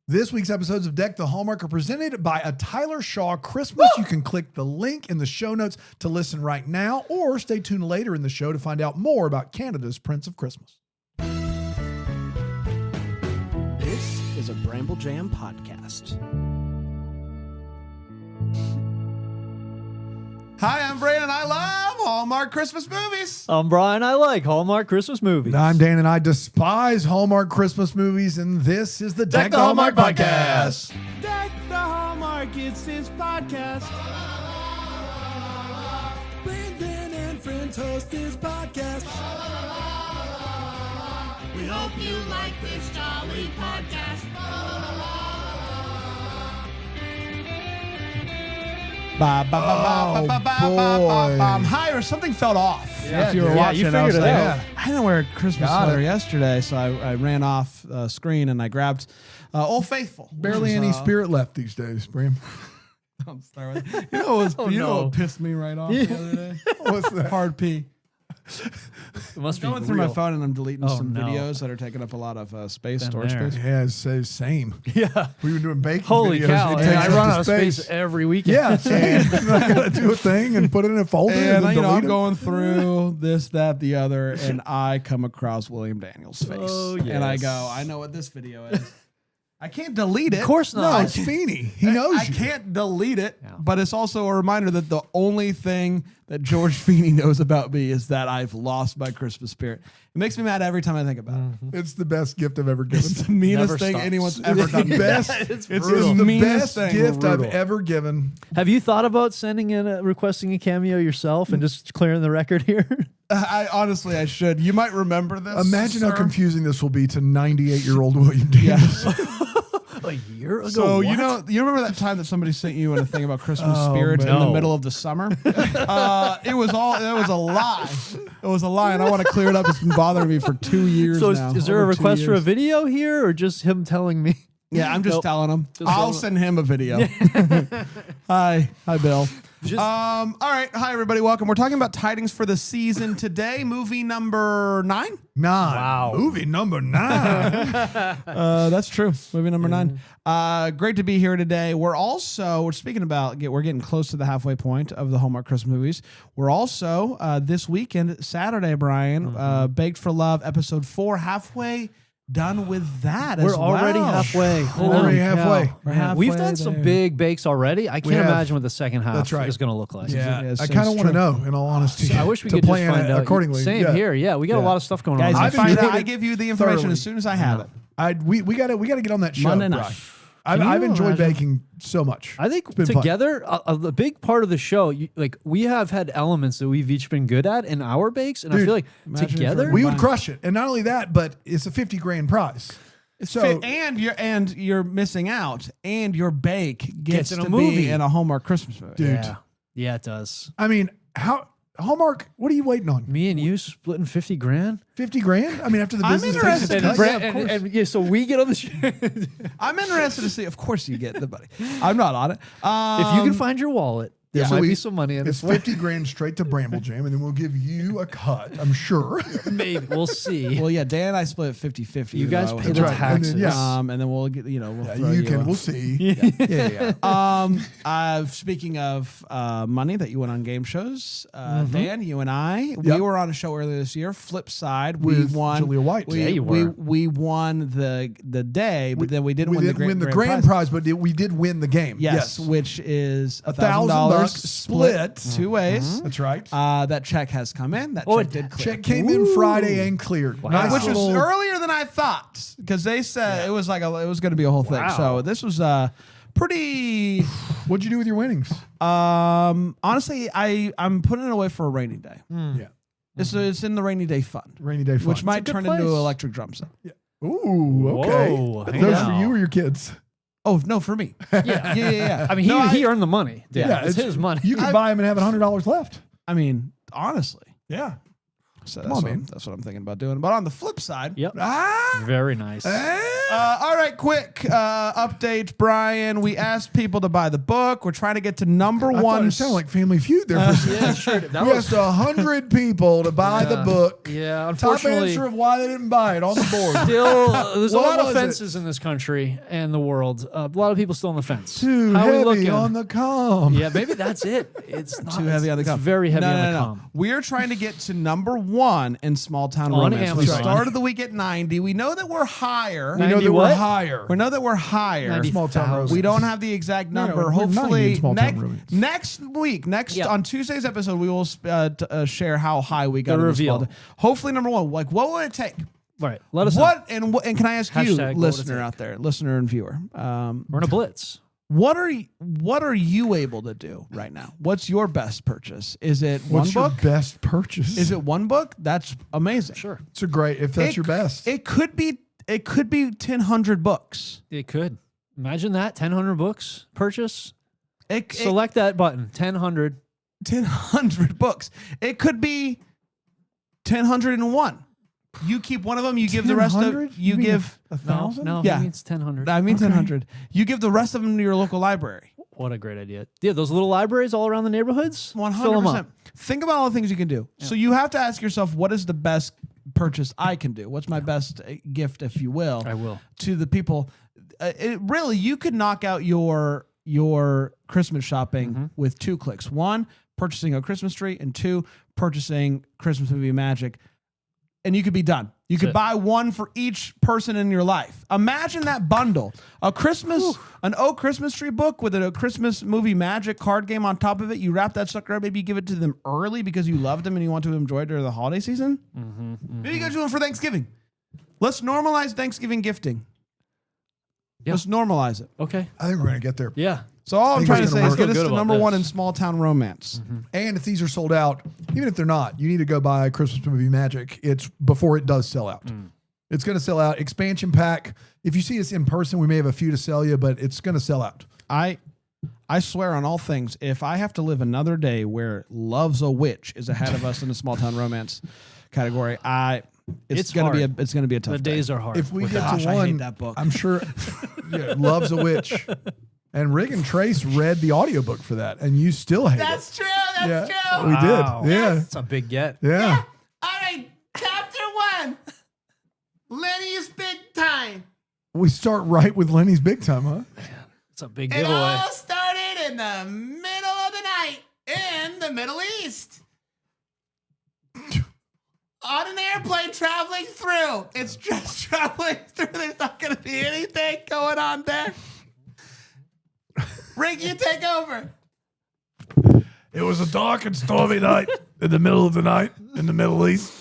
This week's episodes of Deck the Hallmark are presented by a Tyler Shaw Christmas. You can click the link in the show notes to listen right now, or stay tuned later in the show to find out more about Canada's Prince of Christmas. This is a Bramble Jam podcast. Hi, I'm Britt, and I love Hallmark Christmas movies. I'm Brian. I like Hallmark Christmas movies. I'm Dan, and I despise Hallmark Christmas movies, and this is the Deck the Hallmark podcast. Deck the Hallmark, it's his podcast. Brandon and friends host this podcast. We hope you like this jolly podcast. Hi, or something felt off. Yeah, if you were watching, you I was figured it like, out. I didn't wear a Christmas Got sweater it. yesterday, so I ran off screen and I grabbed Old Faithful. Barely any spirit left these days, Bram. Don't start with it. You know what pissed me right off the other day? What's that? Hard pee. It must I'm going be through real. my phone and I'm deleting some no. videos that are taking up a lot of space, Been storage there. space. Yeah, it's same. Yeah. We've been doing baking Holy videos. cow. It Yeah, takes I up run the out of space every weekend. Yeah, so I got to do a thing and put it in a folder and And then delete I'm it. going through this, that, the other, and I come across William Daniels' face. Oh, And I yes. go, I know what this video is. I can't delete it. Of course No, not. it's Feeney. He knows I you. can't delete it, Yeah. but it's also a reminder that the only thing that George Feeney knows about me is that I've lost my Christmas spirit. It makes me mad every time I think about it. It's the best gift I've ever given. It's the meanest Never thing stops. anyone's ever It's done. the best. It's It's brutal. the Meanest best thing. gift I've Brutal. ever given. Have you thought about sending in requesting a cameo yourself and just clearing the record here? I honestly, I should. You might remember this. Imagine how sir. confusing this will be to 98-year-old William Daniels. A year ago? So what? you remember that time that somebody sent you in a thing about Christmas Oh, spirits in the no. middle of the summer? It was a lie. It was a lie, and I want to clear it up. It's been bothering me for 2 years So now. is there a over 2 request for a years. video here, or just him telling me? Yeah, I'm just Nope. telling him. Just I'll telling him. send him a video. Hi, Bill. Just- All right, hi everybody. Welcome. We're talking about Tidings for the season today. Movie number 9. 9. Wow. Movie number 9. That's true. Movie number 9. Great to be here today. We're speaking about, we're getting close to the halfway point of the Hallmark Christmas movies. We're also this weekend, Saturday, Brian, Baked for Love, episode 4, halfway done with that. We're as already well. halfway. Holy Already cow. halfway. We're Man, halfway We've done some there. big bakes already. I can't have. imagine what the second half That's right. is going to look like. Yeah, Yes, I kind of it's want to true. know, in all honesty. I wish we to could just plan find it out. accordingly. Same Yeah. here. Yeah, we got a lot of stuff going Guys, on. I've I enjoyed it give you the information thoroughly. as soon as I have it. We got to get on that show. Monday night. Brian. Can I've you enjoyed imagine? baking so much. I think It's been fun. together, a big part of the show, we have had elements that we've each been good at in our bakes, and I Dude, feel like imagine if together, We would Combined. crush it, and not only that, but it's a $50,000 prize. So and you're missing out, and your bake gets in a to movie. be in a Hallmark Christmas movie. dude, yeah, it does. I mean, Hallmark? What are you waiting on? Me and you splitting $50,000. $50,000? I mean, after the I'm business takes interested its in cut. Brand- Yeah, of course. And yeah, so we get on the show. If I'm interested to see. Of course, you get the money. I'm not on it. you can find your wallet, there So might we- be some money in It's it. $50,000 straight to Bramble Jam, and then we'll give you a cut. I'm sure. Maybe we'll see. Well, yeah, Dan and I split 50-50. You guys though. pay That's the right. And taxes. then, yeah. And then we'll get, we'll Yeah, throw you you can. a- We'll see. Yeah. Speaking of money that you won on game shows, Dan, you and I, we Yep. were on a show earlier this year, Flip Side. With we won. Julia White. We, Yeah, you we, were. we won the day, but then we didn't We win didn't the win the grand grand prize, but we did win the game. Yes, which is $1,000 split split. 2 ways. That's right. That check has come in. That Oh, check it- did clear. Check came in Friday and cleared. Wow. Nice Which was little- earlier than I thought, because they said it was like it was going to be a whole thing. Wow. So this was pretty. What'd you do with your winnings? Honestly, I'm putting it away for a rainy day. Yeah. It's in the rainy day fund, Rainy day fun. which might good turn place. into an electric drum set. Ooh, okay. Whoa, Those hey for now. you or your kids? Oh no, for me. Yeah. I mean, he earned the money. Yeah, it's his money. You could buy them and have $100 left. I mean, honestly, Yeah. So Come on, man. that's what I'm thinking about doing. But on the flip side, Yep. Ah, Very nice. all right, quick update, Brian. We asked people to buy the book. We're trying to get to number I thought one. it sounded like Family Feud there for a second. Yeah, sure. That We was asked 100 people to buy the book. Yeah, Top unfortunately, answer of why they didn't buy it on the board. still there's a What lot of was it? fences in this country and the world. A lot of people still on the fence. Too How are we heavy looking? on the com. Yeah, maybe that's it. It's not Too heavy on the it's com. very heavy No, on no, the no. com. We're trying to get to number one in small town On romance. We Amazon. started the week at 90. We know that we're higher. We know 90 that we're what? higher. We know that we're higher. 90 Small town romance. We don't have the exact No, number. we're 90 in Hopefully, small town romance. next week, Yeah. on Tuesday's episode, we will share how high we got. The in the small reveal. town. Hopefully, number one. Like, what would it take? Right. Let us know. What and can I ask Hashtag you, what would it listener take? out there, listener and viewer, We're in a blitz. what are you able to do right now? What's your best purchase? Is it What's one your book? best purchase? Is it one book? That's amazing. Sure. It's a great, if that's It- your best. It could be 1,000 books. It could. Imagine that. 1,000 books purchase. It, Select that button. 1,000. 1,000 books. It could be 1,001. You keep one of them. You give the rest of 100? you mean give. a No, 1,000? no. Yeah. He means 1,000. I mean Okay. 1,000. You give the rest of them to your local library. What a great idea. Yeah, those little libraries all around the neighborhoods. 100%. Fill them up. Think about all the things you can do. So you have to ask yourself, what is the best purchase I can do? What's my best gift, if you will, I will. to the people? Really, you could knock out your Christmas shopping with 2 clicks. 1, purchasing a Christmas tree, and 2, purchasing Christmas movie magic. And you could be done. You could it. buy one for each person in your life. Imagine that bundle. An oak Christmas tree book with a Christmas movie magic card game on top of it. You wrap that sucker up. Maybe you give it to them early because you loved them and you want to enjoy it during the holiday season. Maybe you go to them for Thanksgiving. Let's normalize Thanksgiving gifting. Yeah. Let's normalize it. Okay. I think we're going to get there. Yeah. So all I'm think trying to it's say gonna is work. get us Feel to good number about one in this. small town romance. And if these are sold out, even if they're not, you need to go buy Christmas Movie Magic. It's before it does sell out. It's going to sell out. Expansion pack. If you see us in person, we may have a few to sell you, but it's going to sell out. I swear on all things, if I have to live another day where Love's a Witch is ahead of us in the small town romance category, it's gonna hard. be a tough The day. days are hard. If we get Gosh, to I one, hate that book. I'm sure yeah, Love's a Witch. And Rick and Trace read the audiobook for that, and you still hate it. true. That's Yeah, we did. Yeah. That's a big get. Yeah. All right, chapter 1. Lenny's big time. We start right with Lenny's big time, huh? It's a big giveaway. started in the middle of the night in the Middle East. On an airplane traveling through. It's just traveling through. There's not going to be anything going on there. Rick, you take over. It was a dark and stormy night in the middle of the night in the Middle East,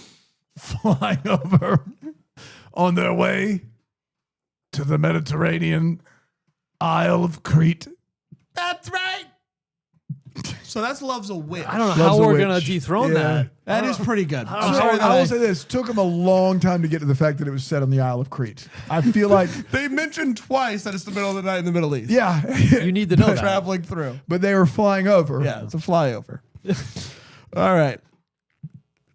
flying over on their way to the Mediterranean Isle of Crete. That's right. So that's Love's a Witch. I don't know Love's how a we're going to Witch. dethrone Yeah. that. That is pretty good. I'm So, sorry that I will say this: took them a long time to get to the fact that it was set on the Isle of Crete. I feel like, they mentioned twice that it's the middle of the night in the Middle East. yeah, You need to know that. Traveling through. but they were flying over. Yeah, it's a flyover. All right.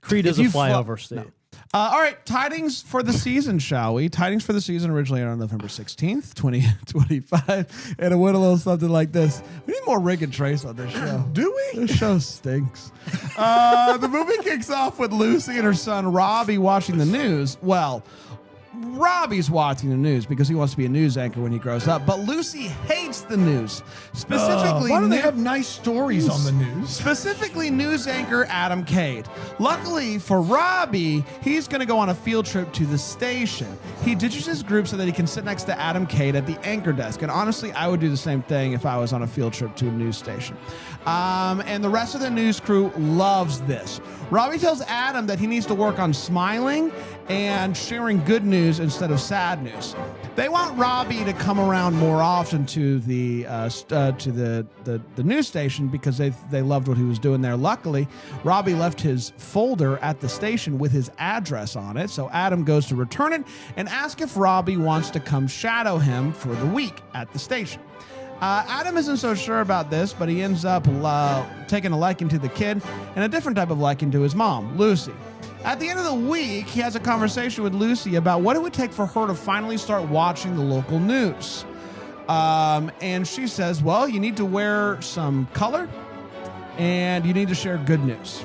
Crete is a you fly- flyover state. All right, tidings for the season, shall we? Tidings for the season originally aired on November 16th, 2025. And it went a little something like this. We need more Rick and Trace on this show. Do we? This show stinks. The movie kicks off with Lucy and her son Robbie watching the news. Well, Robbie's watching the news because he wants to be a news anchor when he grows up, but Lucy hates the news. Specifically, Why don't they have nice stories on the news? Specifically, news anchor Adam Kade. Luckily for Robbie, he's going to go on a field trip to the station. He ditches his group so that he can sit next to Adam Kade at the anchor desk. And honestly, I would do the same thing if I was on a field trip to a news station. And the rest of the news crew loves this. Robbie tells Adam that he needs to work on smiling and sharing good news instead of sad news. They want Robbie to come around more often to the news station because they loved what he was doing there. Luckily, Robbie left his folder at the station with his address on it, so Adam goes to return it and ask if Robbie wants to come shadow him for the week at the station. Adam isn't so sure about this, but he ends up taking a liking to the kid and a different type of liking to his mom, Lucy. At the end of the week, he has a conversation with Lucy about what it would take for her to finally start watching the local news. And she says, well, you need to wear some color and you need to share good news.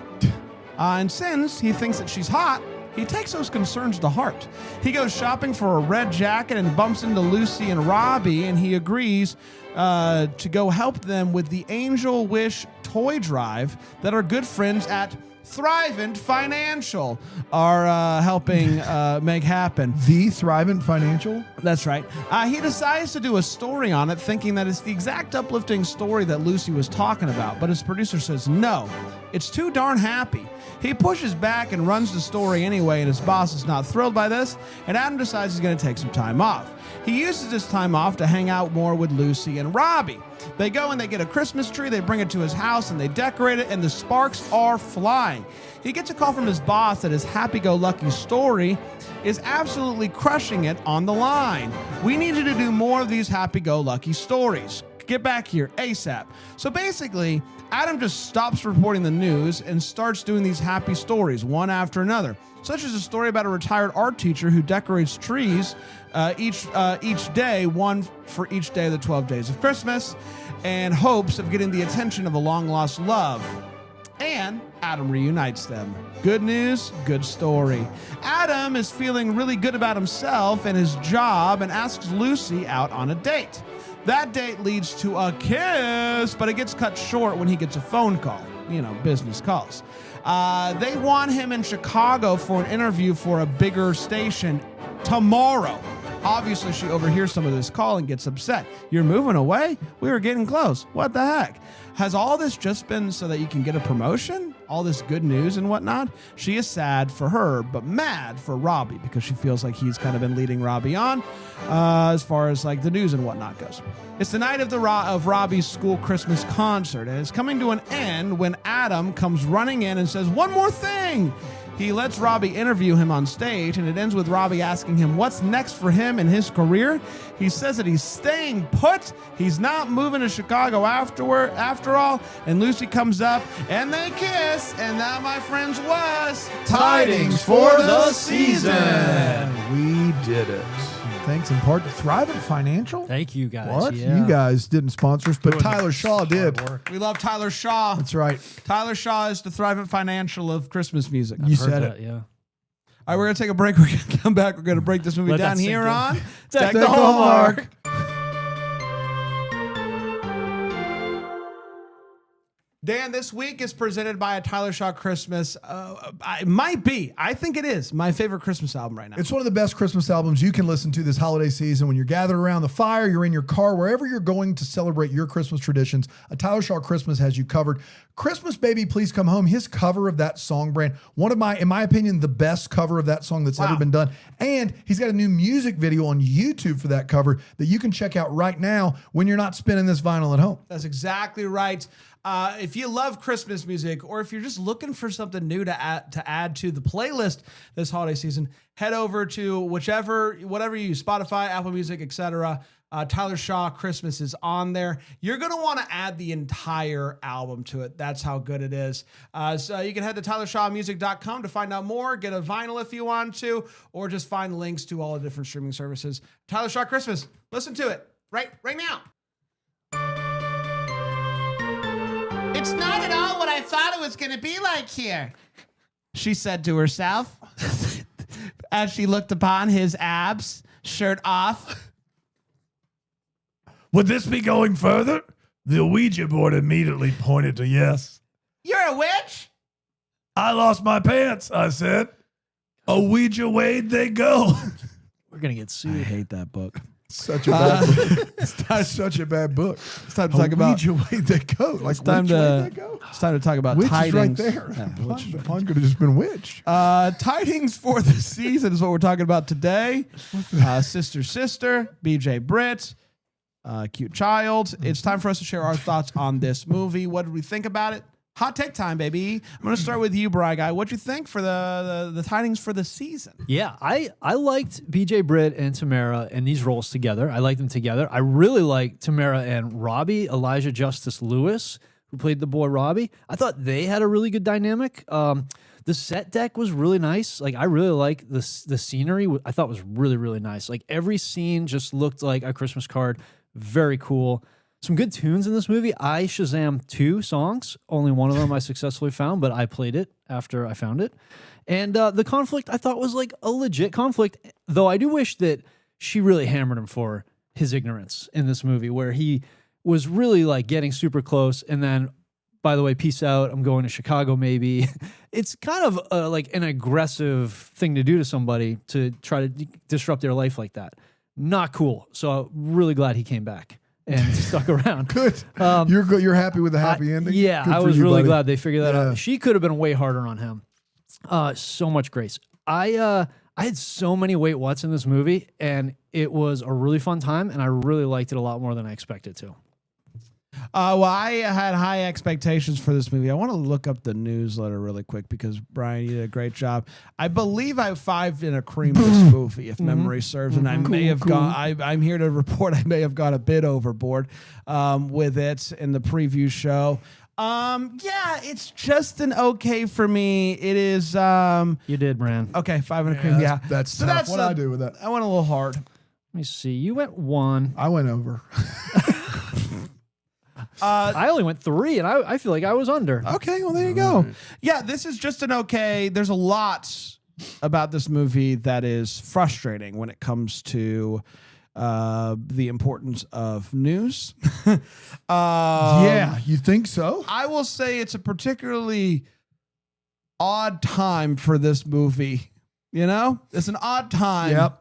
And since he thinks that she's hot, he takes those concerns to heart. He goes shopping for a red jacket and bumps into Lucy and Robbie, and he agrees to go help them with the Angel Wish toy drive that our good friends at Thrivent Financial are helping make happen. The Thrivent Financial? That's right. He decides to do a story on it, thinking that it's the exact uplifting story that Lucy was talking about, but his producer says no, it's too darn happy. He pushes back and runs the story anyway, and his boss is not thrilled by this, and Adam decides he's going to take some time off. He uses this time off to hang out more with Lucy and Robbie. They go and they get a Christmas tree, they bring it to his house, and they decorate it, and the sparks are flying. He gets a call from his boss that his happy-go-lucky story is absolutely crushing it on the line. We need you to do more of these happy-go-lucky stories. Get back here ASAP. So basically, Adam just stops reporting the news and starts doing these happy stories one after another, such as a story about a retired art teacher who decorates trees each day, one for each day of the 12 days of Christmas, and hopes of getting the attention of a long-lost love. And Adam reunites them. Good news, good story. Adam is feeling really good about himself and his job and asks Lucy out on a date. That date leads to a kiss, but it gets cut short when he gets a phone call. You know, business calls. They want him in Chicago for an interview for a bigger station tomorrow. Obviously, she overhears some of this call and gets upset. You're moving away? We were getting close. What the heck? Has all this just been so that you can get a promotion? All this good news and whatnot? She is sad for her, but mad for Robbie because she feels like he's kind of been leading Robbie on as far as like the news and whatnot goes. It's the night of Robbie's school Christmas concert, and it's coming to an end when Adam comes running in and says, one more thing. He lets Robbie interview him on stage, and it ends with Robbie asking him what's next for him in his career. He says that he's staying put. He's not moving to Chicago after all. And Lucy comes up, and they kiss. And that, my friends, was Tidings for the season. We did it. Thanks in part to Thrivent Financial. Thank you, guys. What? Yeah. You guys didn't sponsor us, but Tyler Shaw did. We love Tyler Shaw. That's right. Tyler Shaw is the Thrivent Financial of Christmas music. You Heard said that, it. yeah. All right, we're going to take a break. We're going to come back. We're going to break this movie Let down that sink here in. on Deck the the Hallmark. Dan, this week is presented by a Tyler Shaw Christmas. It might be. I think it is my favorite Christmas album right now. It's one of the best Christmas albums you can listen to this holiday season when you're gathered around the fire, you're in your car, wherever you're going to celebrate your Christmas traditions. A Tyler Shaw Christmas has you covered. Christmas Baby, Please Come Home. His cover of that song, Brand, one of in my opinion, the best cover of that song that's ever been done. And he's got a new music video on YouTube for that cover that you can check out right now when you're not spinning this vinyl at home. That's exactly right. If you love Christmas music, or if you're just looking for something new to add to the playlist this holiday season, head over to whatever you use, Spotify, Apple Music, etc. Tyler Shaw Christmas is on there. You're going to want to add the entire album to it. That's how good it is. So you can head to tylershawmusic.com to find out more, get a vinyl if you want to, or just find links to all the different streaming services. Tyler Shaw Christmas. Listen to it right now. It's not at all what I thought it was going to be like here, she said to herself as she looked upon his abs, shirt off. Would this be going further? The Ouija board immediately pointed to yes. You're a witch? I lost my pants, I said. A Ouija wade they go. We're going to get sued. I hate that book. Such a bad book. It's such a bad book. It's time to talk about. Ouija way they go. Like It's time which way to. they go? It's time to talk about Witch tidings. is right there. Yeah, Pun could have just been witch. Tidings for the season is what we're talking about today. Sister, BJ Britt, cute child. It's time for us to share our thoughts on this movie. What did we think about it? Hot take time, baby. I'm going to start with you, Bri Guy. What'd you think for the tidings for the season? Yeah, I liked BJ Britt and Tamera and these roles together. I liked them together. I really liked Tamera and Robbie, Elijah-Justus Lewis, who played the boy Robbie. I thought they had a really good dynamic. The set deck was really nice. Like, I really like the scenery. I thought was really, really nice. Like, every scene just looked like a Christmas card. Very cool. Some good tunes in this movie. I Shazam 2 songs. Only one of them I successfully found, but I played it after I found it. And the conflict I thought was like a legit conflict, though I do wish that she really hammered him for his ignorance in this movie, where he was really like getting super close and then, by the way, peace out, I'm going to Chicago maybe. It's kind of like an aggressive thing to do to somebody to try to disrupt their life like that. Not cool. So I'm really glad he came back and stuck around. Good. You're happy with the happy ending? Yeah, Good I for was you, really buddy. glad they figured that out. She could have been way harder on him. So much grace. I had so many wait what's in this movie, and it was a really fun time, and I really liked it a lot more than I expected to. Well, I had high expectations for this movie. I want to look up the newsletter really quick because Brian, you did a great job. I believe I 5 in a cream this movie, if memory serves, and I may have gone. I'm here to report I may have gone a bit overboard with it in the preview show. Yeah, it's just an okay for me. It is. You did, Bran. Okay, 5 in a cream. Yeah, That's So tough. that's What do I do with that? I went a little hard. Let me see. You went 1. I went over. I only went 3, and I feel like I was under. Okay, well, there you go. Yeah, this is just an okay. There's a lot about this movie that is frustrating when it comes to the importance of news. Yeah, you think so? I will say it's a particularly odd time for this movie. You know, it's an odd time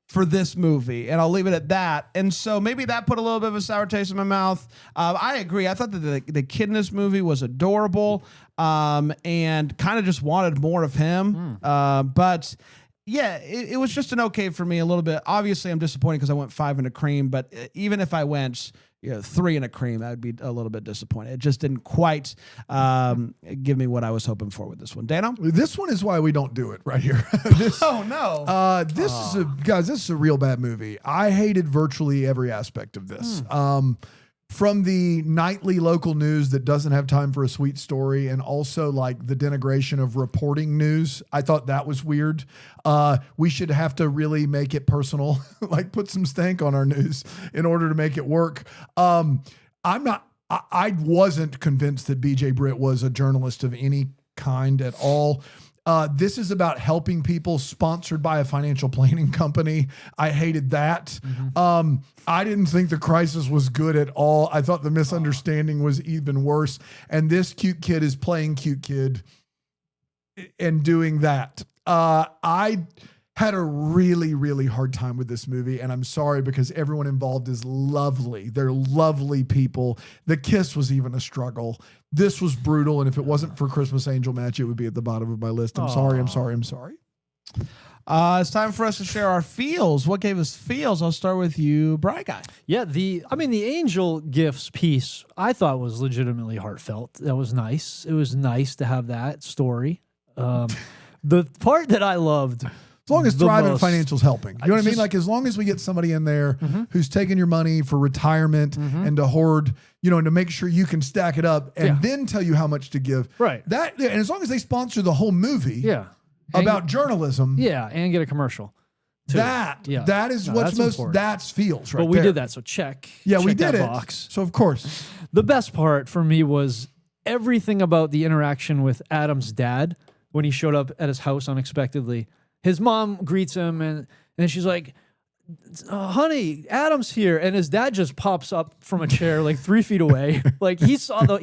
for this movie, and I'll leave it at that. And so maybe that put a little bit of a sour taste in my mouth. I agree. I thought that the kid in this movie was adorable, and kind of just wanted more of him. But yeah, it was just an okay for me a little bit. Obviously, I'm disappointed because I went 5 in a cream, but even if I went 3 in a cream, I would be a little bit disappointed. It just didn't quite give me what I was hoping for with this one. Dano? This one is why we don't do it right here. Oh, no. This is a real bad movie. I hated virtually every aspect of this. From the nightly local news that doesn't have time for a sweet story, and also like the denigration of reporting news. I thought that was weird. We should have to really make it personal, like put some stank on our news in order to make it work. I wasn't convinced that BJ Britt was a journalist of any kind at all. This is about helping people, sponsored by a financial planning company. I hated that. I didn't think the crisis was good at all. I thought the misunderstanding was even worse. And this cute kid is playing cute kid and doing that. I had a really, really hard time with this movie, and I'm sorry because everyone involved is lovely. They're lovely people. The kiss was even a struggle. This was brutal, and if it wasn't for Christmas Angel Match, it would be at the bottom of my list. I'm sorry. It's time for us to share our feels. What gave us feels? I'll start with you, Bright Guy. Yeah, the angel gifts piece I thought was legitimately heartfelt. That was nice. It was nice to have that story. The part that I loved, as long as Thriving Financial's helping. You know what I mean? just- Like, as long as we get somebody in there who's taking your money for retirement and to hoard, and to make sure you can stack it up and then tell you how much to give. Right. And as long as they sponsor the whole movie about journalism. Yeah, and get a commercial. too. That is what's that's most, important. that's feels right But we there. did that, so check. Yeah, we check did that it. box. So of course. The best part for me was everything about the interaction with Adam's dad when he showed up at his house unexpectedly. His mom greets him, and she's like, honey, Adam's here. And his dad just pops up from a chair like 3 feet away. Like he saw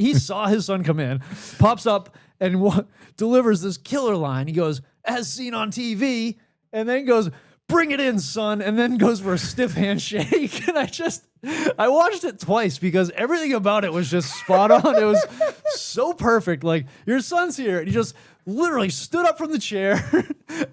his son come in, pops up and delivers this killer line. He goes, as seen on TV, and then goes, bring it in, son, and then goes for a stiff handshake. And I watched it twice because everything about it was just spot on. It was so perfect. Like, your son's here. And he just literally stood up from the chair,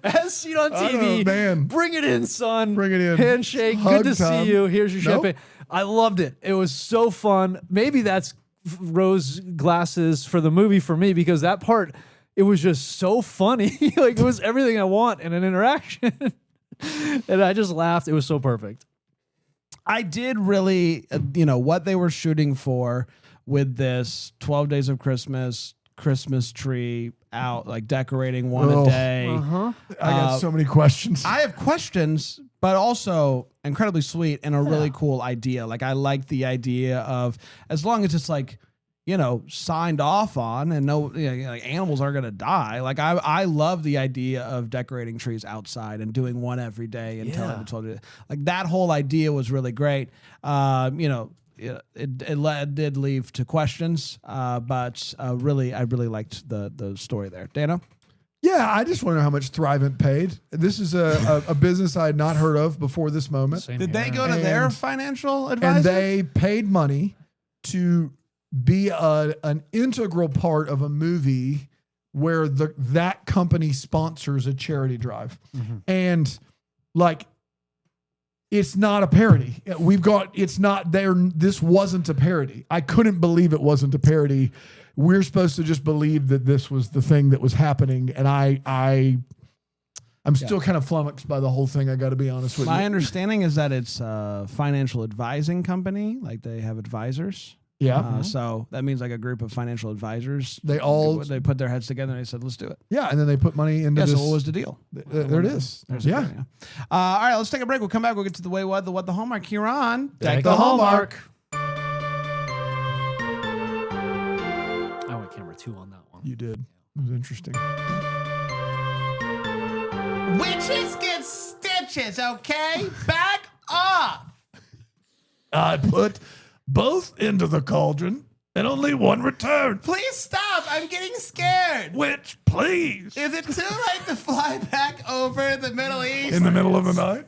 as seen on TV. Oh, man. Bring it in, son. Bring it in. Handshake. Hug Good to time. see you. Here's your Nope. champagne. I loved it. It was so fun. Maybe that's rose glasses for the movie for me, because that part, it was just so funny. Like, it was everything I want in an interaction. And I just laughed. It was so perfect. I did really, what they were shooting for with this 12 Days of Christmas, Christmas tree out, like decorating one a day. I got so many questions. I have questions, but also incredibly sweet and a really cool idea. Like, I like the idea of, as long as it's like, you know, signed off on and no, you know, like animals are going to die. Like, I love the idea of decorating trees outside and doing one every day and telling people to do it. Like, that whole idea was really great. You know, it did leave to questions, but I really liked the story there. Dano? Yeah, I just want to know how much Thrivent paid. This is a business I had not heard of before this moment. Did they go to their financial advisor? And they paid money to be an integral part of a movie where that company sponsors a charity drive. And like, it's not a parody. It's not there. This wasn't a parody. I couldn't believe it wasn't a parody. We're supposed to just believe that this was the thing that was happening. And I'm still kind of flummoxed by the whole thing. I got to be honest with you. My understanding is that it's a financial advising company. Like, they have advisors. Yeah. So that means like a group of financial advisors. They put their heads together and they said, let's do it. Yeah. And then they put money into Yeah, this. so what was the deal? There it is. There's the Yeah. deal, all right, let's take a break. We'll come back. We'll get to the way, what, the Hallmark here on Deck the the Hallmark. I went camera 2 on that one. You did. It was interesting. Witches get stitches, okay? Back off. I put both into the cauldron and only one returned. Please stop. I'm getting scared. Which, please? Is it too late to fly back over the Middle East? In the middle of the night?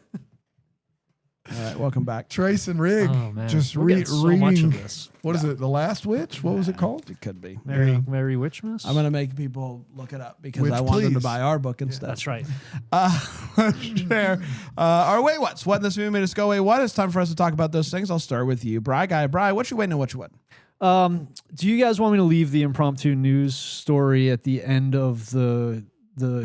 All right, welcome back. Trace and Rig. Oh, man. Just We're getting so much reading. of this. What is it? The Last Witch? What was it called? It could be. Mary Witchmas? I'm going to make people look it up because Which, I want them to please. buy our book instead. That's right. Share our Way What's. What in this movie made us go, Way What? It's time for us to talk about those things. I'll start with you. Bri, what you waiting on? What you what? Do you guys want me to leave the impromptu news story at the end of the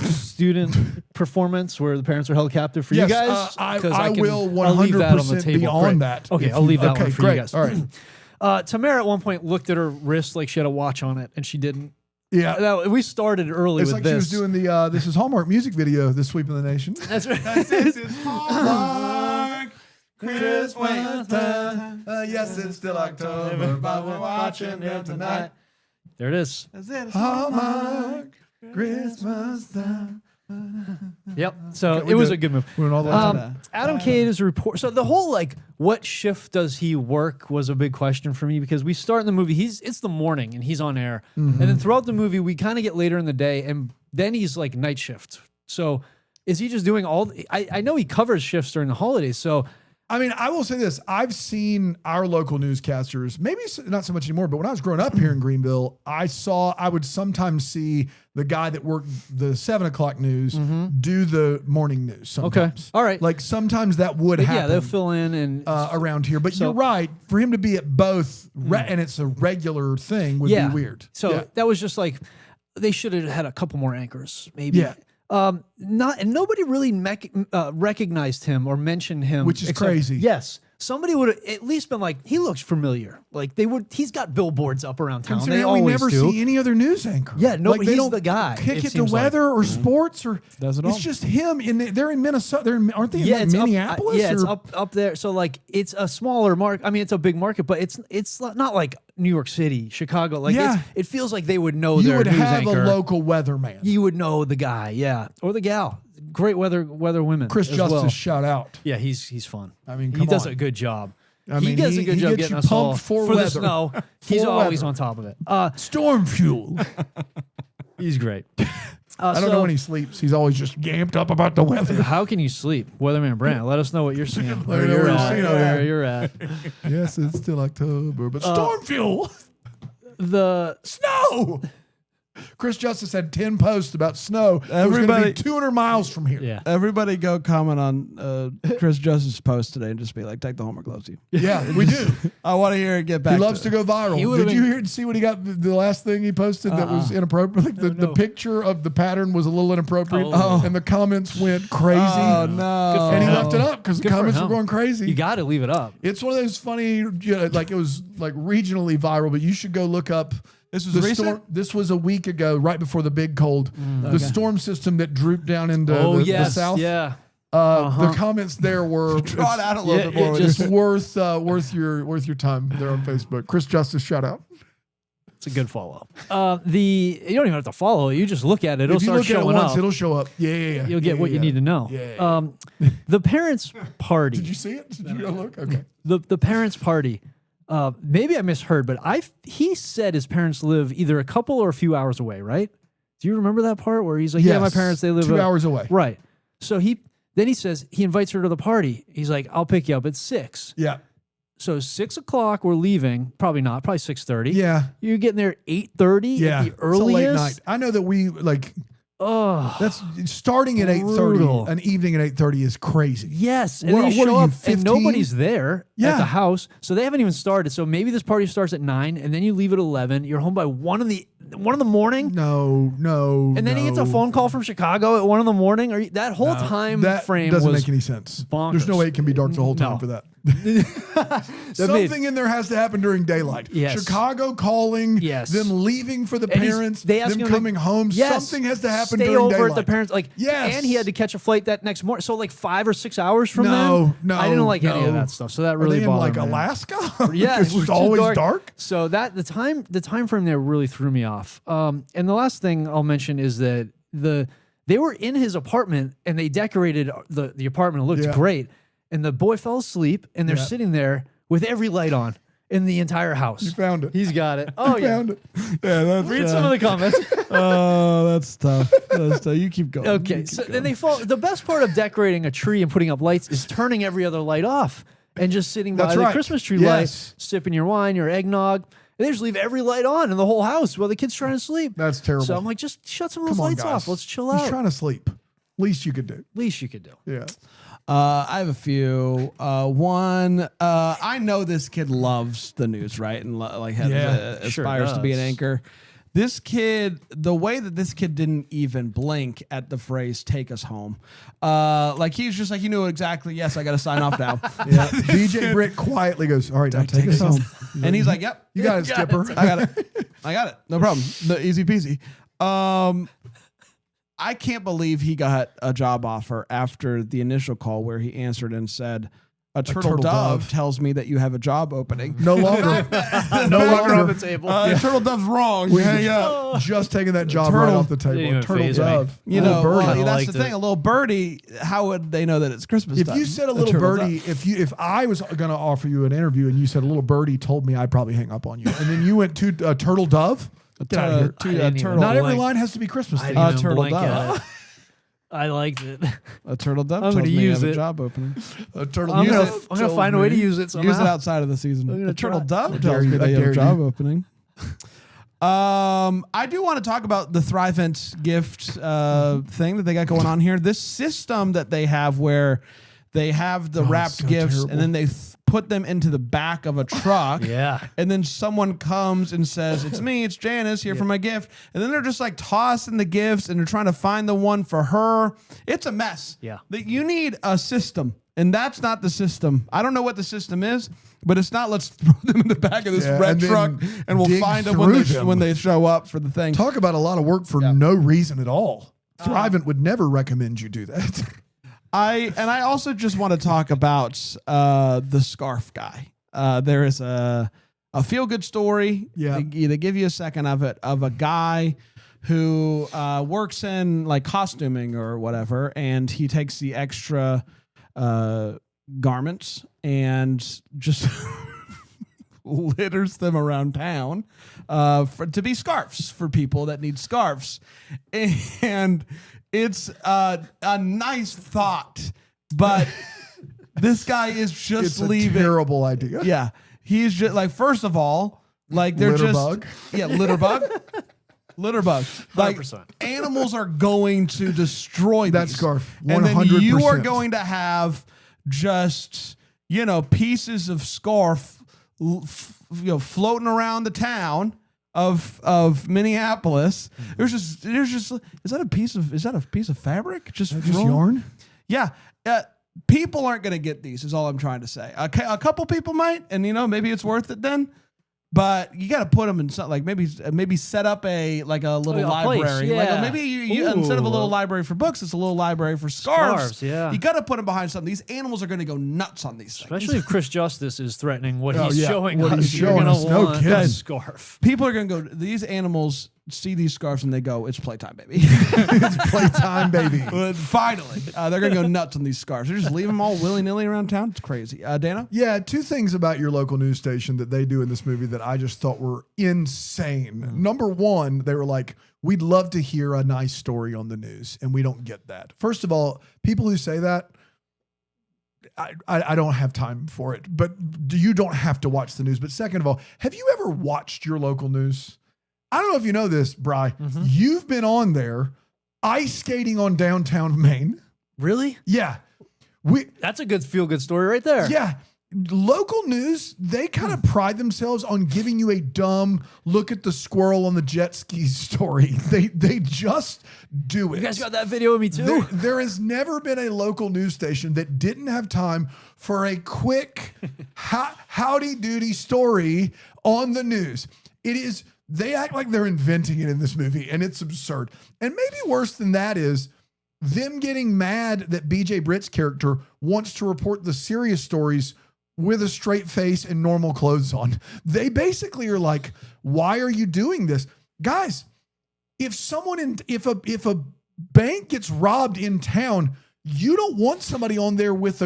student performance where the parents are held captive for Yes, you guys? I 'Cause will I'll leave that on the 100% table. be on Great. that. Okay, if I'll leave that okay, one for great. you guys. All right. Tamera at one point looked at her wrist like she had a watch on it, and she didn't. Yeah. Now, we started early It's with like she this. was doing the This Is Hallmark music video, The Sweep of the Nation. That's right. This is Hallmark Christmas time. Yes, it's still October, but we're watching it tonight. There it is. Hallmark Christmas time. Yep. So Okay, we it was did. a good move. We went all the way to Adam Kade is a report. So the whole like, what shift does he work was a big question for me because we start in the movie. It's the morning and he's on air, and then throughout the movie we kind of get later in the day, and then he's like night shift. So is he just doing all? I know he covers shifts during the holidays. So I mean, I will say this. I've seen our local newscasters, maybe not so much anymore, but when I was growing up here in Greenville, I would sometimes see the guy that worked the 7 o'clock news do the morning news sometimes. All right. Like sometimes that would happen. yeah, they'll fill in and around here. But So- you're right. For him to be at both and it's a regular thing would be weird. So Yeah. that was just like they should have had a couple more anchors, maybe. Yeah. Nobody really recognized him or mentioned him, Which is crazy. Yes, somebody would have at least been like, he looks familiar. Like they would. He's got billboards up around town. Considering They we always never do. see any other news anchor. Yeah, no, Like, they he's don't the guy, Kick it it to seems like. weather or sports or Does it it's all. just him. They're in Minnesota. Aren't they in Yeah, like it's Minneapolis? it's or- up there. So like, it's a smaller market. I mean, it's a big market, but it's not like New York City, Chicago. Like, Yeah. it feels like they would know You their would news have anchor. a local weatherman. You would know the guy, yeah, or the gal. Great weather women. Chris as Justice, well. shout out. Yeah, he's fun. I mean, he come does on. a good job. I He mean, does a he- good he job gets getting you us all pumped for the weather. snow. He's For always weather. on top of it. Storm fuel. He's great. I don't know when he sleeps. He's always just gamped up about the weather. How can you sleep, Weatherman Brand? Let us know what you're seeing. Let Where me know you're what you're at. seeing over Where there. you're at. Yes, it's still October, but storm fuel. The Snow. Chris Justice had 10 posts about snow. It was going to Everybody- be 200 miles from here. yeah. Everybody go comment on Chris Justice's post today and just be like, take the Hallmark loves you. Yeah, we do. I want to hear it get back. He loves to go He viral. would've Did you been- hear see what he got? The last thing he posted that was inappropriate. Like the No. picture of the pattern was a little inappropriate, Oh. and the comments went crazy. Oh no! for And he him. left it up because the Good for comments were him. going crazy. You got to leave it up. It's one of those funny, like it was like regionally viral, but you should go look up This was The recent? storm. This was a week ago, right before the big cold. The storm system that drooped down into the south. Yeah. The comments there were Draw it out a little Yeah, bit more. it with just- this. worth your time there on Facebook. Chris Justice, shout out. It's a good follow. You don't even have to follow. You just look at it. It'll If you start look at it showing once, up. it'll show up. Yeah. You'll get what you need to know. Yeah. The parents' party. Did you see it? Did you go look? Okay. The parents' party. Maybe I misheard, but he said his parents live either a couple or a few hours away, right? Do you remember that part where he's like, "Yeah, my Yes. parents, they live 2 hours away." Right. So he says he invites her to the party. He's like, "I'll pick you up at 6." Yeah. So 6 o'clock, we're leaving. Probably not. Probably 6:30. Yeah. You're getting there 8:30 Yeah. at the It's a earliest. late night. I know that we like Oh, that's starting at 8:30. Brutal. An evening at 8:30 is crazy. yes. And What- then you what show are you, up 15? and nobody's there Yeah. at the house. So they haven't even started. So maybe this party starts at 9 and then you leave at 11. You're home by 1 in the morning. No. And then he gets a phone call from Chicago at 1 in the morning. That whole time That frame doesn't was make any sense. bonkers. There's no way it can be dark the whole time No. for that. that made- Something in there has to happen during daylight. Yes. Chicago calling, Yes. them leaving for the And he's- parents, they ask them him to- coming home. Yes. Something has to happen Stay during over daylight. at the parents. Yes. And he had to catch a flight that next morning. So like 5 or 6 hours from No, then. I didn't like any of no. that stuff. So that Are really they in bothered like me. Alaska? Yeah, Because it's too always dark. So that the time frame there really threw me off. And the last thing I'll mention is that they were in his apartment and they decorated the apartment. It looked Yeah. great. And the boy fell asleep and they're Yeah. sitting there with every light on in the entire house. You found it. He's got it. Oh You yeah. found it. Yeah, that's Read some of the comments. Oh, that's tough. That's tough. You keep going. Okay, You keep so going. then they fall. The best part of decorating a tree and putting up lights is turning every other light off and just sitting by That's the right. Christmas tree Yes. light, sipping your wine, your eggnog. And they just leave every light on in the whole house while the kid's trying to sleep. That's terrible. So I'm like, just shut some of those Come on, lights guys. off. Let's chill He's out. trying to sleep. Least you could do. Least you could do. Yeah. I have a few. One, I know this kid loves the news, right? And Yeah, sure aspires to be an does. anchor. This kid, the way that this kid didn't even blink at the phrase "take us home," like he's just like he knew exactly. Yes, I got to sign off now. Yeah. DJ Britt quietly goes, all right, now take us home. And he's like, "Yep, You got it, Skipper. I got it. I got it. No problem. Easy peasy." I can't believe he got a job offer after the initial call where he answered and said, "A turtle turtle dove dove. tells me that you have a job opening." No longer. No longer longer on the table. Turtle dove's wrong. Hang up. Just taking that job Turtle. right off the Didn't table. even Turtle faze me. dove. You Little know, birdie. well, that's liked the thing. it. A little birdie, how would they know that it's Christmas If time? you said a A little turtle birdie, dove. if I was going to offer you an interview and you said a little birdie told me, I'd probably hang up on you. And then you went to a turtle dove. Get out of here. I didn't even turtle, Not every blink. line has to be Christmas. I themed. didn't even turtle blink dove. at it. I liked it. a turtle dove I'm tells gonna me you use have a it. job opening. A turtle I'm dove gonna find a way to use it somehow. Use it outside of the season. I'm gonna A turtle try. dove I dare tells you. me I that you have dare a job you. opening. I do want to talk about the Thrivent gift thing that they got going on here. This system that they have where they have the wrapped so gifts terrible. and then they put them into the back of a truck. Yeah. And then someone comes and says, "It's me, it's Janice here for my gift." And then they're just like tossing the gifts and they're trying to find the one for her. It's a mess. Yeah. That you need a system. And that's not the system. I don't know what the system is, but it's not let's throw them in the back of this Yeah, red and then truck and we'll dig find them through them. when they show up for the thing. Talk about a lot of work for no reason at all. Thrivent would never recommend you do that. I also just want to talk about the scarf guy. There is a feel good story. Yeah. They give you a second of it of a guy who works in like costuming or whatever, and he takes the extra garments and just litters them around town to be scarves for people that need scarves. And it's a nice thought, but this guy is just It's a leaving. terrible idea. Yeah. He's just like, first of all, like they're Litter just bug? Yeah, litter bug. Litter bug. Like 100%. animals are going to destroy That these. scarf, And then you are 100%. going to have just, pieces of scarf floating around the town of Minneapolis. There's just is that a piece of fabric? Just rolled? yarn? Yeah. People aren't going to get these is all I'm trying to say. A couple people might, and maybe it's worth it then. But you got to put them in something like maybe set up a little a place, library. yeah. Maybe you instead of a little library for books, it's a little library for scarves. Yeah. You got to put them behind something. These animals are going to go nuts on these things. Especially if Chris Justice is threatening what he's yeah. showing What us. he's You're showing gonna us. No want a kidding. scarf. People are going to go. These animals see these scarves and they go, "It's playtime, baby." It's playtime, baby. But finally, they're going to go nuts on these scarves. They just leave them all willy nilly around town. It's crazy. Dana? Yeah, two things about your local news station that they do in this movie that I just thought were insane. Number one, they were like, we'd love to hear a nice story on the news, and we don't get that. First of all, people who say that, I don't have time for it, but you don't have to watch the news. But second of all, have you ever watched your local news? I don't know if you know this, Bri. You've been on there ice skating on downtown Maine. Really? Yeah. That's a good feel-good story right there. Yeah. Local news, they kind of pride themselves on giving you a dumb look at the squirrel on the jet ski story. They just do it. You guys got that video of me too? There has never been a local news station that didn't have time for a quick howdy doody story on the news. They act like they're inventing it in this movie, and it's absurd. And maybe worse than that is them getting mad that BJ Britt's character wants to report the serious stories with a straight face and normal clothes on. They basically are like, why are you doing this? Guys, if a bank gets robbed in town, you don't want somebody on there with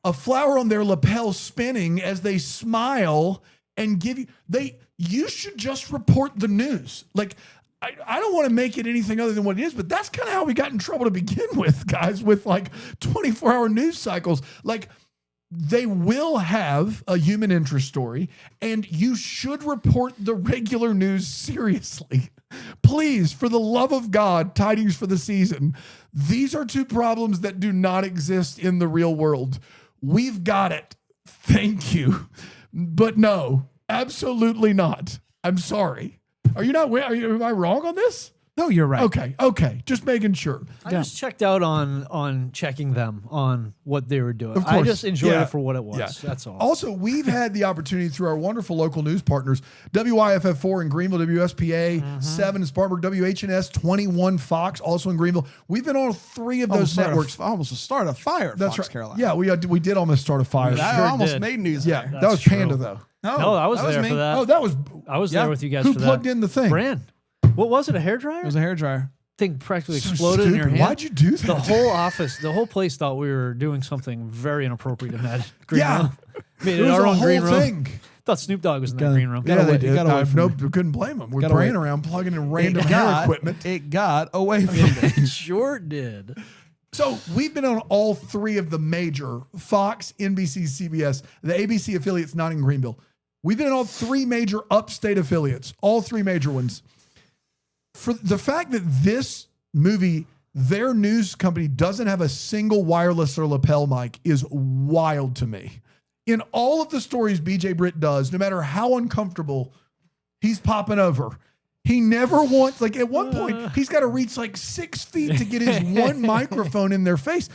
a flower on their lapel spinning as they smile and you should just report the news. Like, I don't want to make it anything other than what it is, but that's kind of how we got in trouble to begin with, guys, with like 24-hour news cycles. Like, they will have a human interest story, and you should report the regular news seriously. Please, for the love of God, tidings for the season. These are two problems that do not exist in the real world. We've got it. Thank you. But no, absolutely not. I'm sorry. Am I wrong on this? No, you're right. Okay. Just making sure. I just checked out on checking them on what they were doing. Of course. I just enjoyed Yeah. it for what it was. Yeah. That's all. Also, we've had the opportunity through our wonderful local news partners, WYFF4 in Greenville, WSPA 7 in Spartanburg, WHNS 21 Fox, also in Greenville. We've been on 3 of those networks. Almost start a fire at That's Fox right. Carolina. Yeah, we did almost start a fire. I Sure almost did. made news. Yeah, there. that was true. Panda though. No, I was there me. for that. Oh, that was I was Yeah. there with you guys who for plugged that. in the thing. Brand. What was it? A hairdryer? It was a hairdryer. Thing practically So exploded in your stupid. hand. Why'd you do that? The whole office, the whole place thought we were doing something very inappropriate in that green Yeah. room. Made It it was our a own whole green room. thing. Thought Snoop Dogg was in that Gotta- green room. gotta Yeah, away- they it did. got away from Nope, me. couldn't blame them. We're Got praying away. around, plugging in random hair equipment. It got away from me. It sure did. So we've been on all 3 of the major Fox, NBC, CBS, the ABC affiliates not in Greenville. We've been on all 3 major upstate affiliates, all 3 major ones. For the fact that this movie, their news company doesn't have a single wireless or lapel mic is wild to me. In all of the stories BJ Britt does, no matter how uncomfortable, he's popping over. He never wants, like at one point, he's got to reach like 6 feet to get his one microphone in their face.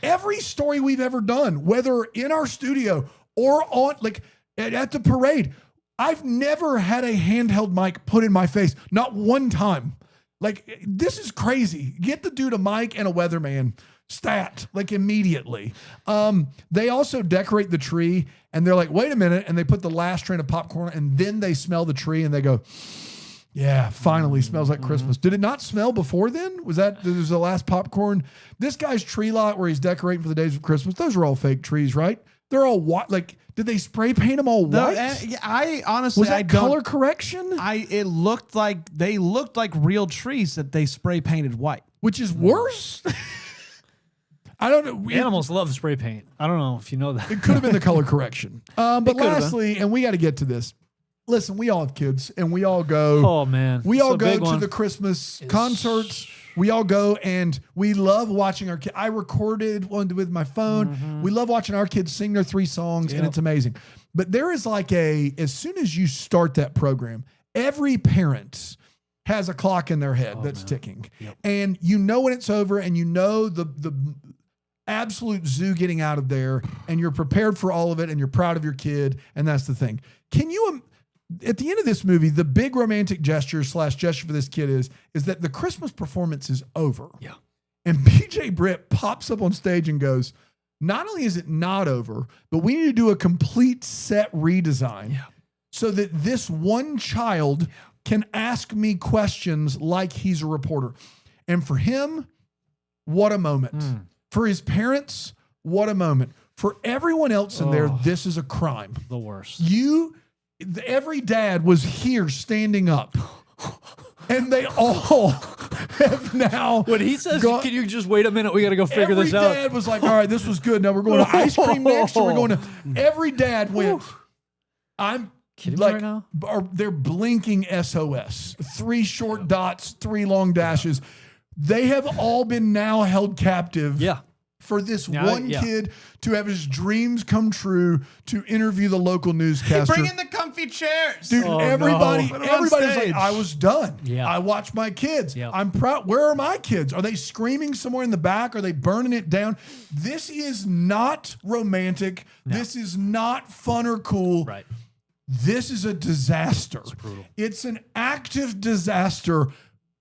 Every story we've ever done, whether in our studio or on, like at the parade, I've never had a handheld mic put in my face. Not one time. Like, this is crazy. Get the dude a mic and a weatherman. Stat, like immediately. They also decorate the tree and they're like, wait a minute. And they put the last train of popcorn and then they smell the tree and they go, yeah, finally smells like Christmas. Did it not smell before then? Was the last popcorn? This guy's tree lot where he's decorating for the days of Christmas. Those are all fake trees, right? They're all white. Like, did they spray paint them all white? I honestly, Was that I don't. color correction? It looked like they looked like real trees that they spray painted white. Which is worse? I don't know. Animals love spray paint. I don't know if you know that. It could have been the color correction. But could have lastly, and we got to get to this. Listen, we all have kids and we all go. Oh man, We It's all a go big to one. the Christmas concerts. We all go and we love watching our kids. I recorded one with my phone. We love watching our kids sing their 3 songs and it's amazing. But there is like as soon as you start that program, every parent has a clock in their head that's ticking. And you know when it's over and you know the absolute zoo getting out of there and you're prepared for all of it and you're proud of your kid. And that's the thing. at the end of this movie, the big romantic gesture / gesture for this kid is that the Christmas performance is over. Yeah. And BJ Britt pops up on stage and goes, not only is it not over, but we need to do a complete set redesign so that this one child can ask me questions like he's a reporter. And for him, what a moment. For his parents, what a moment. For everyone else in there, this is a crime. The worst. Every dad was here standing up. And they all have now. When he says, can you just wait a minute? We got to go figure this out. Every dad was like, all right, this was good. Now we're going to ice cream next. Or we're going to. Every dad went, I'm Kidding like, me right now? They're blinking SOS. 3 short dots, 3 long dashes. They have all been now held captive. Yeah. For this one kid to have his dreams come true, to interview the local newscaster. Bring in the comfy chairs. Dude, everybody's like, I was done. Yeah. I watched my kids. Yeah. I'm proud. Where are my kids? Are they screaming somewhere in the back? Are they burning it down? This is not romantic. No. This is not fun or cool. Right. This is a disaster. It's brutal. It's an active disaster.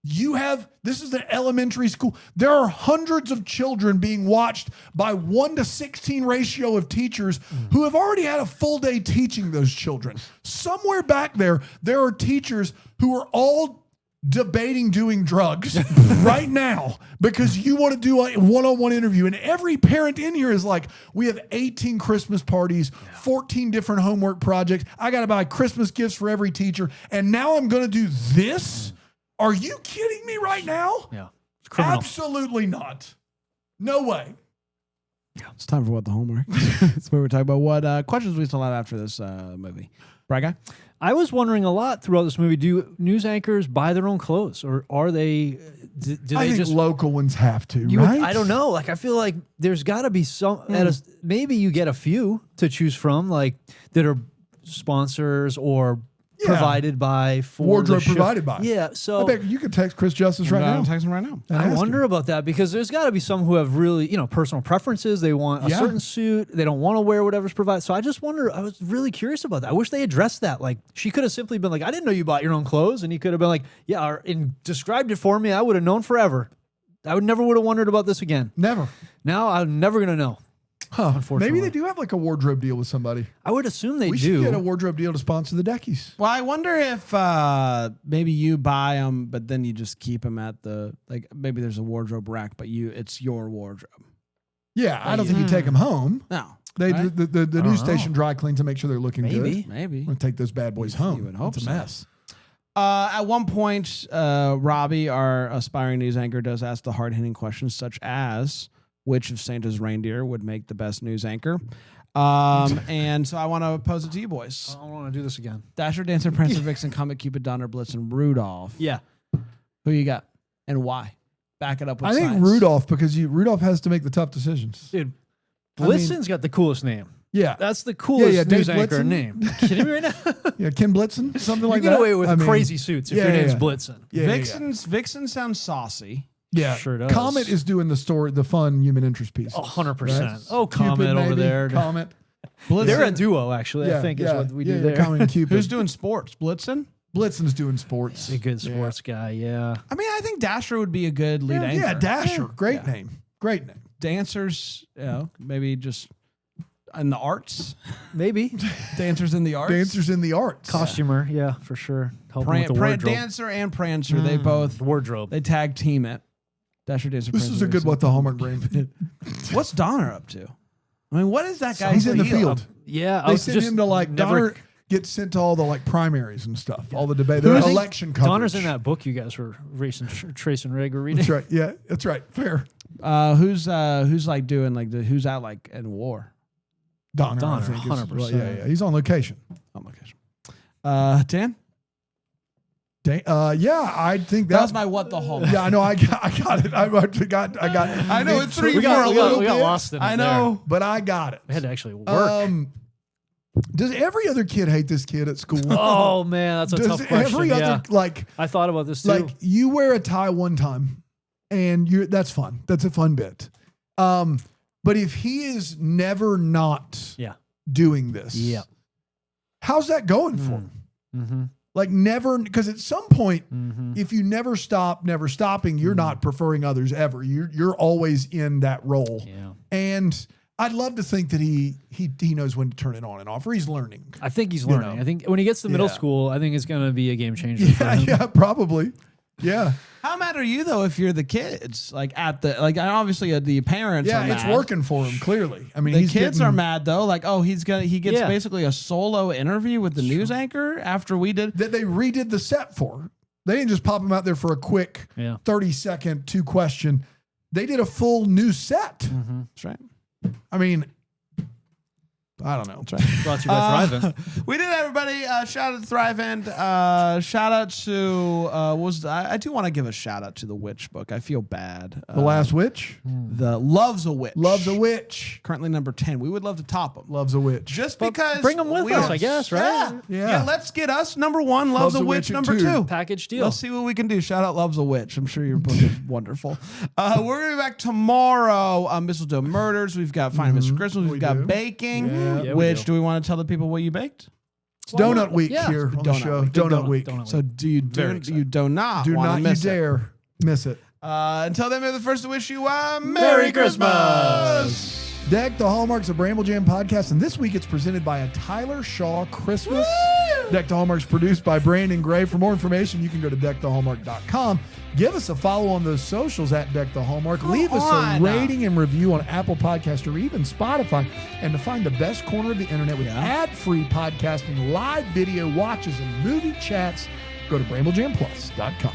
This is an elementary school. There are hundreds of children being watched by 1 to 16 ratio of teachers who have already had a full day teaching those children. Somewhere back there are teachers who are all debating doing drugs right now because you want to do a one-on-one interview. And every parent in here is like, we have 18 Christmas parties, 14 different homework projects. I got to buy Christmas gifts for every teacher. And now I'm going to do this? Are you kidding me right now? Yeah. It's criminal. Absolutely not. No way. It's time for What the Homework. It's where we talk about what questions we still have after this movie. Brad guy? I was wondering a lot throughout this movie, do news anchors buy their own clothes? Or are they, do I they think just... local ones have to, right? I don't know. Like, I feel like there's got to be some, maybe you get a few to choose from, like, that are sponsors or provided by for wardrobe the show. provided by. Yeah, so I bet you could text Chris Justice right now. I'm texting right now. and I ask wonder him. about that because there's got to be some who have really, personal preferences. They want a certain suit. They don't want to wear whatever's provided. So I just wonder, I was really curious about that. I wish they addressed that. Like, she could have simply been like, I didn't know you bought your own clothes. And he could have been like, yeah, and described it for me. I would have known forever. I would have wondered about this again. Never. Now I'm never going to know. Huh. Unfortunately. Maybe they do have like a wardrobe deal with somebody. I would assume they We do. should get a wardrobe deal to sponsor the Deckies. Well, I wonder if maybe you buy them, but then you just keep them at the, like, maybe there's a wardrobe rack, but it's your wardrobe. Yeah, I don't think you take them home. No. They right? the news station dry clean to make sure they're looking good. Maybe. I'm gonna take those bad boys home. You would hope it's a so. mess. At one point, Robbie, our aspiring news anchor, does ask the hard-hitting questions such as, which of Santa's reindeer would make the best news anchor? And so I want to pose it to you boys. I don't want to do this again. Dasher, Dancer, Prancer, Vixen, Comet, Cupid, Donner, Blitzen, Rudolph. Yeah. Who you got and why? Back it up with I think science. Rudolph, because Rudolph has to make the tough decisions. Dude, Blitzen's got the coolest name. Yeah. That's the coolest Dave news anchor Blitzen. name. You kidding me right now? Yeah, Ken Blitzen, something like you that. get away with I mean, crazy suits if your name's Blitzen. Yeah, Vixen sounds saucy. yeah. Sure does. Comet is doing the fun human interest piece. 100%. Right? Oh, Comet over maybe, there. Comet. They're a duo, actually, I think is what we do there. Comet and Cupid. Who's doing sports? Blitzen? Blitzen's doing sports. A good sports guy, yeah. I mean, I think Dasher would be a good lead anchor. Yeah, Dasher. Great name. Great name. Dancers, maybe just in the arts. Maybe. Dancers in the arts. Dancers in the arts. Costumer, yeah, for sure. Helping with the wardrobe. Dancer and Prancer, they both Wardrobe. they tag team it. Dasher, Dancer, This Prancer, is a good Vixen. What the Hallmark brain. What's Donner up to? I mean, what is that guy? He's in the field. Yeah, I They was send just him to like never- Donner gets sent to all the like primaries and stuff, all the debate, the election coverage. Donner's in that book you guys were racing, Trace and Rig were reading. That's right. Yeah, that's right. Fair. Who's like doing like who's out like in war Donner, I Donner, think, is- 100%. well, yeah. He's on location. on location? Dan, Yeah, I think that was my what the Hallmark. Yeah, I know. I got it. I got. I know it's three We got, for a we got, little we got bit. lost in it I know. but I got it. We had to actually work. Does every other kid hate this kid at school? Oh, man, that's a Does tough question. every yeah. other like I thought about this, too. like you wear a tie one time, and that's fun. That's a fun bit. But if he is never not yeah. doing this, Yeah. how's that going for him? Like never, because at some point, if you never stopping, you're not preferring others ever. You're always in that role. Yeah. And I'd love to think that he knows when to turn it on and off, or he's learning. I think he's learning. know. I think when he gets to middle Yeah. school, I think it's going to be a game changer. for him. Yeah, probably. Yeah. How mad are you though if you're the kids? Like obviously the parents. Yeah, are it's mad. working for him, clearly. I mean, The he's kids getting- are mad though. Like, oh, he gets Yeah. basically a solo interview with the news anchor after we did. that they redid the set for. They didn't just pop him out there for a quick Yeah. 30-second 2-question. They did a full new set. That's right. I mean, I don't know. Brought to you by Thrivent. We did, everybody. Shout out to Thrive End. Shout out to I do want to give a shout out to the Witch book. I feel bad. The Last Witch? The Loves a Witch. Loves a Witch. Currently number 10. We would love to top them. Loves a Witch. Just But because bring 'em with we us, are- I guess, right? Yeah. Let's get us number 1. Loves, a Witch at number 2. 2. Package deal. Let's see what we can do. Shout out Loves a Witch. I'm sure your book is wonderful. We're going to be back tomorrow. Mistletoe Murders. We've got Finding Mr. Christmas. We've We got do. baking. Yeah. Yeah, we which do. do we want to tell the people what you baked? It's Donut Week Yeah. here on the Donut show. Week. Donut Week. Donut So do you Very do excited. you do not Do want not to you miss it? dare miss it. Until then, we're the first to wish you a Merry Christmas. Deck the Hallmarks of Bramble Jam podcast, and this week it's presented by a Tyler Shaw Christmas. Deck the Hallmarks produced by Brandon Gray. For more information, you can go to deckthehallmark.com. Give us a follow on those socials at Deck the Hallmark. Leave us a on. rating and review on Apple Podcast or even Spotify. And to find the best corner of the internet with ad-free podcasting, live video watches, and movie chats, go to BrambleJamPlus.com.